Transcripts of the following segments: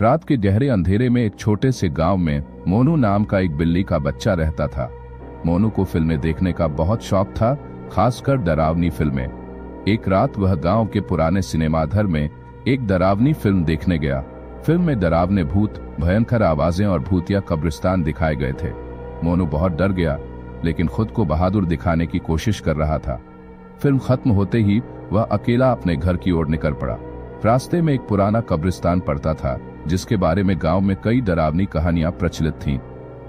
रात के गहरे अंधेरे में एक छोटे से गांव में मोनू नाम का एक बिल्ली का बच्चा रहता था। मोनू को फिल्में देखने का बहुत शौक था, खासकर डरावनी फिल्में। एक रात वह गांव के पुराने सिनेमाघर में एक डरावनी फिल्म देखने गया। फिल्म में डरावने भूत, भयंकर आवाजें और भूतिया कब्रिस्तान दिखाए गए थे। मोनू बहुत डर गया, लेकिन खुद को बहादुर दिखाने की कोशिश कर रहा था। फिल्म खत्म होते ही वह अकेला अपने घर की ओर निकल पड़ा। रास्ते में एक पुराना कब्रिस्तान पड़ता था, जिसके बारे में गांव में कई डरावनी कहानियां प्रचलित थीं।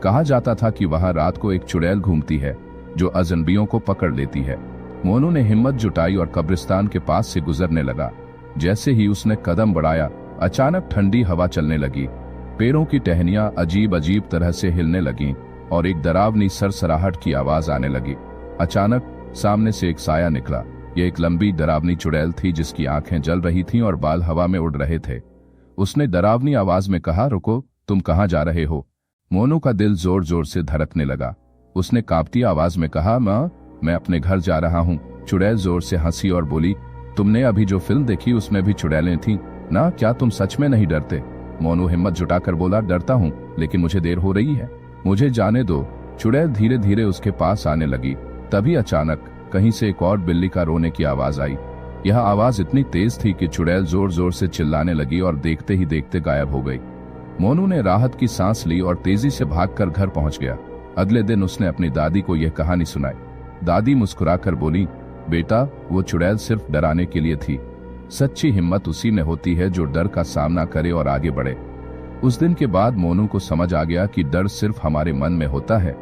कहा जाता था कि वहां रात को एक चुड़ैल घूमती है जो अजनबियों को पकड़ लेती है। मोनू ने हिम्मत जुटाई और कब्रिस्तान के पास से गुजरने लगा। जैसे ही उसने कदम बढ़ाया, अचानक ठंडी हवा चलने लगी। पेड़ों की टहनियां अजीब अजीब तरह से हिलने लगीं और एक डरावनी सरसराहट की आवाज आने लगी। अचानक सामने से एक साया निकला। यह एक लंबी डरावनी चुड़ैल थी जिसकी आंखें जल रही थीं और बाल हवा में उड़ रहे थे। उसने डरावनी आवाज में कहा, रुको, तुम कहां जा रहे हो? मोनू का दिल जोर जोर से धड़कने लगा। उसने कांपती आवाज में कहा, मैं अपने घर जा रहा हूं। चुड़ैल जोर से हंसी और बोली, तुमने अभी जो फिल्म देखी उसमें भी चुड़ैलें थीं ना? क्या तुम सच में नहीं डरते? मोनू हिम्मत जुटाकर बोला, डरता हूं, लेकिन मुझे देर हो रही है, मुझे जाने दो। चुड़ैल धीरे धीरे उसके पास आने लगी। तभी अचानक कहीं से एक और बिल्ली का रोने की आवाज आई। यह आवाज इतनी तेज थी कि चुड़ैल जोर जोर से चिल्लाने लगी और देखते ही देखते गायब हो गई। मोनू ने राहत की सांस ली और तेजी से भागकर घर पहुंच गया। अगले दिन उसने अपनी दादी को यह कहानी सुनाई। दादी मुस्कुराकर बोली, बेटा, वो चुड़ैल सिर्फ डराने के लिए थी। सच्ची हिम्मत उसी में होती है जो डर का सामना करे और आगे बढ़े। उस दिन के बाद मोनू को समझ आ गया कि डर सिर्फ हमारे मन में होता है,